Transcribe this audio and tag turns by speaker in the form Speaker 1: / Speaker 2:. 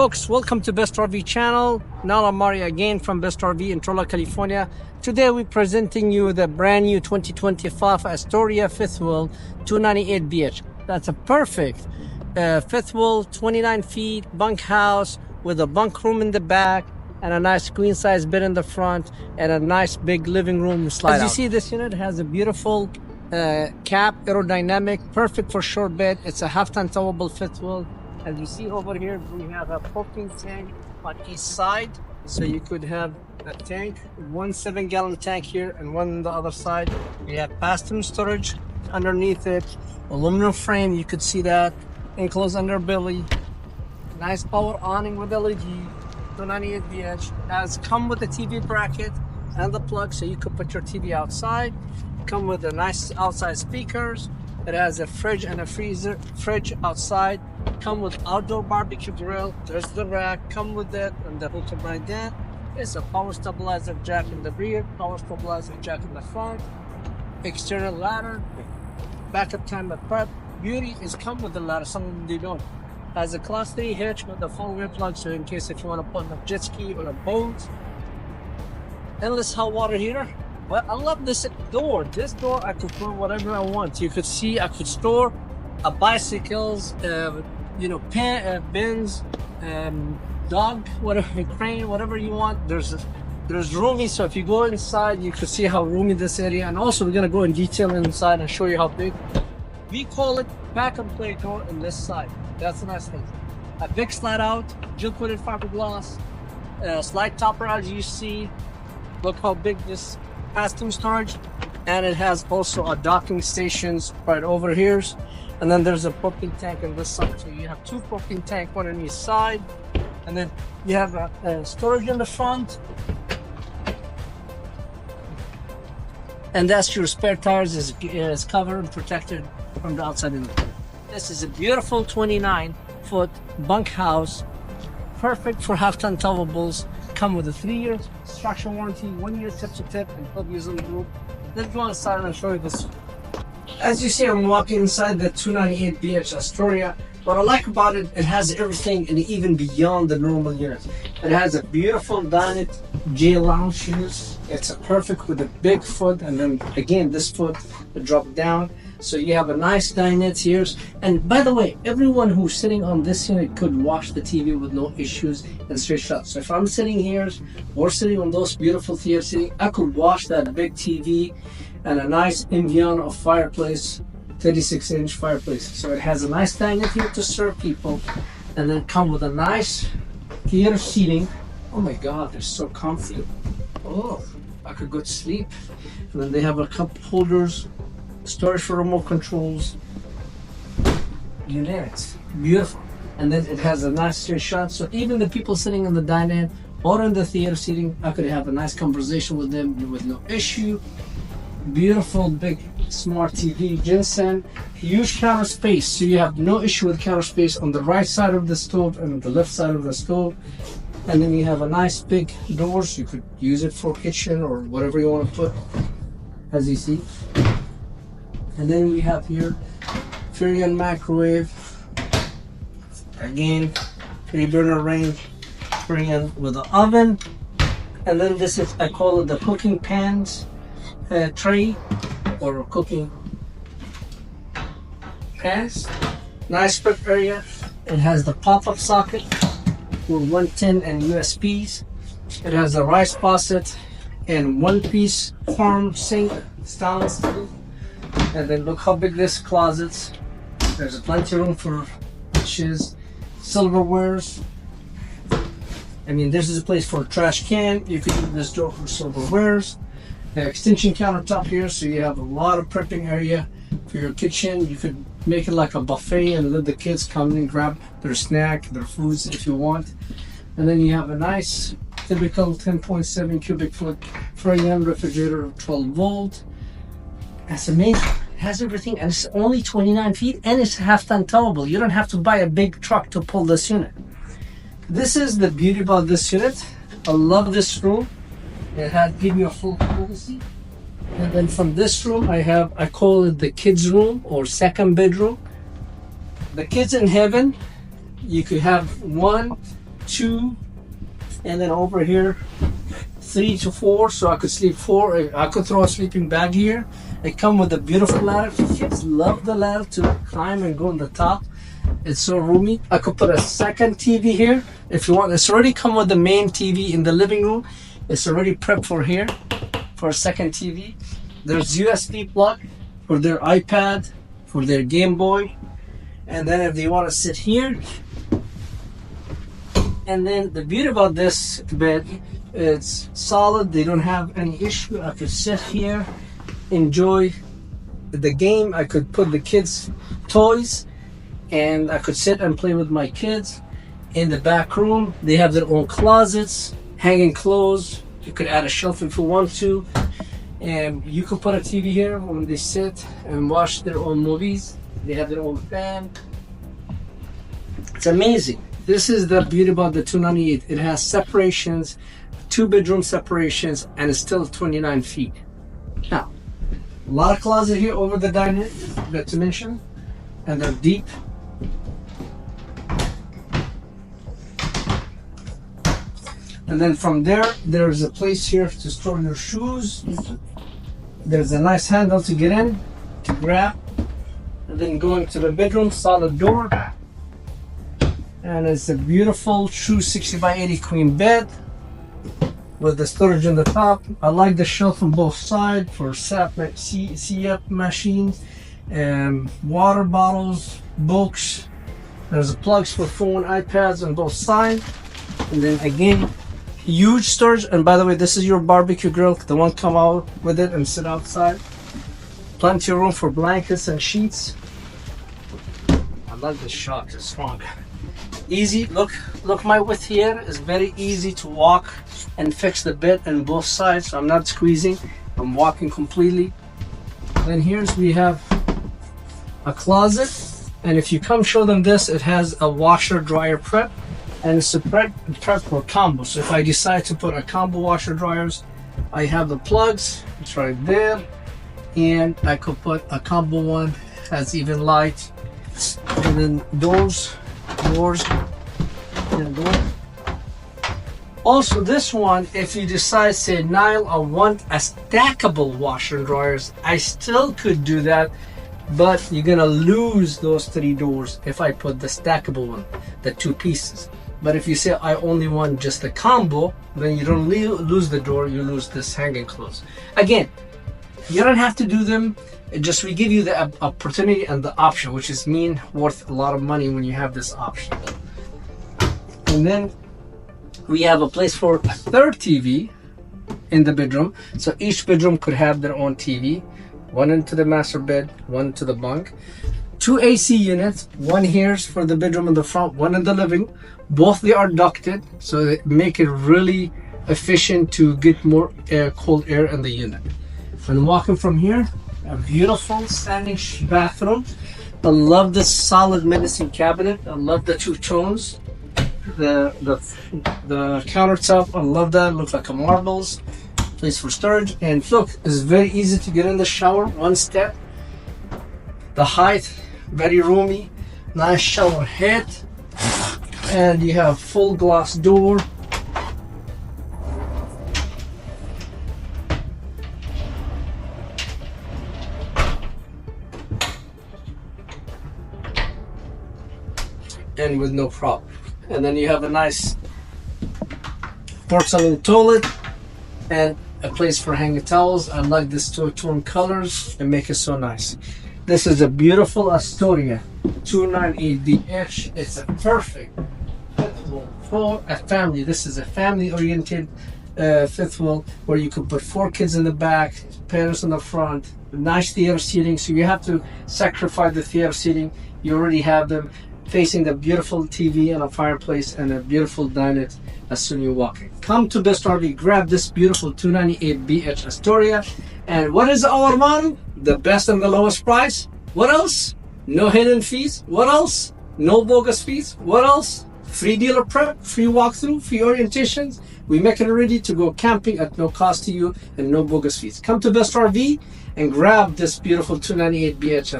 Speaker 1: Folks, welcome to Best RV channel. Nala Maria again from Best RV in Trolla, California. Today we're presenting you the brand new 2025 Astoria fifth wheel 298 BH. That's a perfect fifth wheel, 29 feet, bunkhouse with a bunk room in the back and a nice queen size bed in the front and a nice big living room slide out. As you see, this unit has a beautiful cap, aerodynamic, perfect for short bed. It's a half-ton towable fifth wheel. As you see over here, we have a propane tank on each side, so you could have a tank, one 7-gallon tank here and one on the other side. We have bathroom storage underneath it, aluminum frame, you could see that, enclosed underbelly, nice power awning with LED, 298 BH. Has come with the TV bracket and the plug, so you could put your TV outside. Come with the nice outside speakers. It has a fridge and a fridge outside. Come with outdoor barbecue grill. There's the rack. Come with it and the hook right there. It's a power stabilizer jack in the rear, power stabilizer jack in the front, external ladder, backup timer prep. Beauty is come with the ladder. Some of them they don't. Has a class 3 hitch with the 4-way plug, so in case if you want to put a jet ski or a boat. Endless hot water heater. Well, I love this door. This door, I could put whatever I want. You could see, I could store bicycles, bins, dog, whatever, crane, whatever you want. There's roomy, so if you go inside, you could see how roomy this area. And also, we're gonna go in detail inside and show you how big. We call it pack and play door on this side. That's a nice thing. A big slide out, dual coated fiberglass, slide topper as you see. Look how big this bathroom storage, and it has also a docking stations right over here, and then there's a propane tank on this side, so you have 2 propane tank, one on each side, and then you have a storage in the front, and that's your spare tires is covered and protected from the outside in. This is a beautiful 29-foot bunkhouse, perfect for half-ton towables. Come with a 3-year structural warranty, 1-year tip-to-tip, and 12 years on the group. Let's go inside and show you this. As you see, I'm walking inside the 298 BH Astoria. What I like about it, it has everything and even beyond the normal unit. It has a beautiful Dinette J lounge unit. It's a perfect with a big foot, and then again this foot will drop down. So you have a nice dinette here. And by the way, everyone who's sitting on this unit could watch the TV with no issues and straight shot. So if I'm sitting here or sitting on those beautiful theater seating, I could watch that big TV and a nice Indiana fireplace, 36-inch fireplace. So it has a nice dinette here to serve people, and then come with a nice theater seating. Oh my God, they're so comfy. Oh, I could go to sleep. And then they have a cup holders, storage for remote controls. You name it. Beautiful. And then it has a nice straight shot, so even the people sitting in the dinette or in the theater seating, I could have a nice conversation with them with no issue. Beautiful big smart TV, Jensen, huge counter space, so you have no issue with counter space on the right side of the stove and the left side of the stove. And then you have a nice big doors. You could use it for kitchen or whatever you want to put, as you see. And then we have here Furion microwave, again 3-burner range, Furion with an oven, and then this is, I call it the cooking pans tray or cooking pans. Nice prep area. It has the pop-up socket for 110 and USBs. It has a rice faucet and 1-piece farm sink, stainless steel. And then look how big this closet's. There's plenty of room for dishes, silverwares. I mean, this is a place for a trash can. You could use this door for silverwares. The extension countertop here, so you have a lot of prepping area for your kitchen. You could make it like a buffet and let the kids come in and grab their snack, their foods if you want. And then you have a nice typical 10.7 cubic foot Furion refrigerator of 12 volt. That's amazing. It has everything, and it's only 29 feet, and it's half-ton towable. You don't have to buy a big truck to pull this unit. This is the beauty about this unit. I love this room. It had give you a full privacy. And then from this room, I call it the kids room or second bedroom. The kids in heaven, you could have one 2, and then over here 3 to 4, so I could sleep 4. I could throw a sleeping bag here. They come with a beautiful ladder. Kids love the ladder to climb and go on the top. It's so roomy. I could put a second TV here if you want. It's already come with the main TV in the living room. It's already prepped for here for a second TV. There's USB plug for their iPad, for their Game Boy, and then if they want to sit here. And then the beauty about this bed, it's solid. They don't have any issue. I could sit here, enjoy the game. I could put the kids' toys, and I could sit and play with my kids. In the back room, they have their own closets, hanging clothes. You could add a shelf if you want to, and you could put a TV here when they sit and watch their own movies. They have their own fan. It's amazing. This is the beauty about the 298. It has separations, 2-bedroom separations, and it's still 29 feet. Now, a lot of closet here over the dining, that to mention, and they're deep. And then from there, there's a place here to store your shoes. There's a nice handle to get in, to grab. And then going to the bedroom, solid door. And it's a beautiful true 60 by 80 queen bed with the storage on the top. I like the shelf on both sides for CF machines, and water bottles, books. There's plugs for phone, iPads on both sides. And then again, huge storage. And by the way, this is your barbecue grill. The one come out with it and sit outside. Plenty of room for blankets and sheets. I love this shot, it's strong. Easy, look my width here is very easy to walk and fix the bed on both sides, so I'm not squeezing, I'm walking completely. Then here's we have a closet, and if you come show them this, it has a washer dryer prep, and it's a prep for combo. So if I decide to put a combo washer dryers, I have the plugs, it's right there, and I could put a combo one, has even light, and then doors, and doors. Also this one, if you decide, say, Nile, I want a stackable washer and dryers, I still could do that, but you're gonna lose those 3 doors if I put the stackable one, the 2 pieces. But if you say I only want just the combo, then you don't lose the door, you lose this hanging clothes. Again, you don't have to do them, just we give you the opportunity and the option, which is worth a lot of money when you have this option. And then we have a place for a 3rd TV in the bedroom, so each bedroom could have their own TV, one into the master bed, one into the bunk. 2 AC units, one here for the bedroom in the front, one in the living. Both they are ducted, so they make it really efficient to get more cold air in the unit. And walking from here, a beautiful standing bathroom. I love this solid medicine cabinet. I love the 2 tones. The countertop, I love that. Looks like a marbles. Place for storage. And look, it's very easy to get in the shower. 1 step. The height, very roomy. Nice shower head. And you have full glass door. And with no problem. And then you have a nice porcelain toilet and a place for hanging towels. I like this 2-tone colors and make it so nice. This is a beautiful Astoria 298BH. It's a perfect fifth wheel for a family. This is a family oriented fifth wheel where you can put 4 kids in the back, parents in the front, nice theater seating. So you have to sacrifice the theater seating. You already have them facing the beautiful TV and a fireplace and a beautiful diner as soon as you walk in. Come to Best RV, grab this beautiful 298BH Astoria. And what is our motto? The best and the lowest price. What else? No hidden fees. What else? No bogus fees. What else? Free dealer prep, free walkthrough, free orientations. We make it ready to go camping at no cost to you and no bogus fees. Come to Best RV and grab this beautiful 298BH